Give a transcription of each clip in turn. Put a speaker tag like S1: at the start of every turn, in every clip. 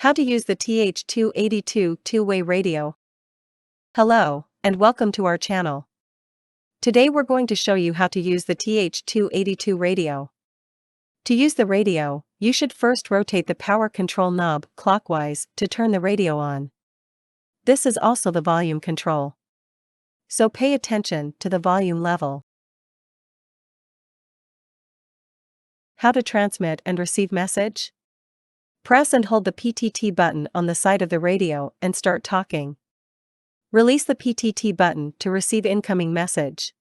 S1: How to use the TH-282 two-way radio. Hello, and welcome to our channel. Today we're going to show you how to use the TH-282 radio. To use the radio, you should first rotate the power control knob clockwise to turn the radio on. This is also the volume control. So pay attention to the volume level. How to transmit and receive message? Press and hold the PTT button on the side of the radio and start talking. Release the PTT button to receive incoming message.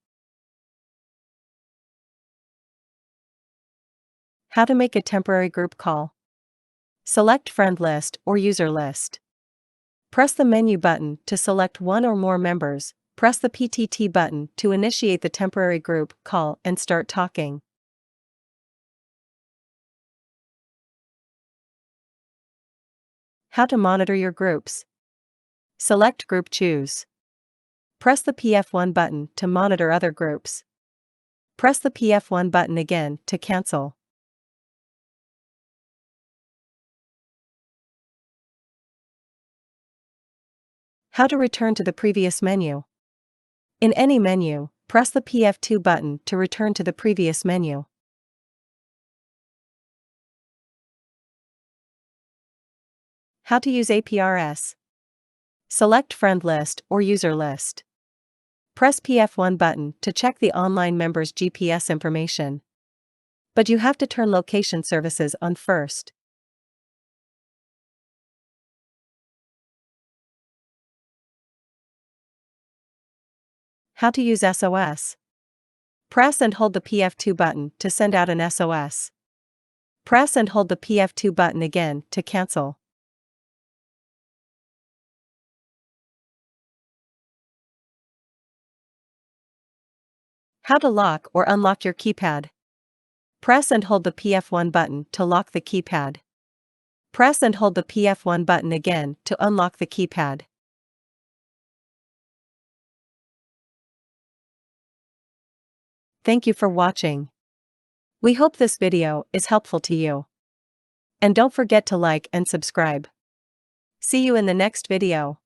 S1: How to make a temporary group call. Select friend list or user list. Press the menu button to select one or more members, press the PTT button to initiate the temporary group call and start talking. How to monitor your groups. Select Group Choose. Press the PF1 button to monitor other groups. Press the PF1 button again to cancel. How to return to the previous menu. In any menu, press the PF2 button to return to the previous menu. How to use APRS. Select friend list or user list. Press PF1 button to check the online member's GPS information. But you have to turn location services on first. How to use SOS. Press and hold the PF2 button to send out an SOS. Press and hold the PF2 button again to cancel. How to lock or unlock your keypad. Press and hold the PF1 button to lock the keypad. Press and hold the PF1 button again to unlock the keypad. Thank you for watching. We hope this video is helpful to you. And don't forget to like and subscribe. See you in the next video.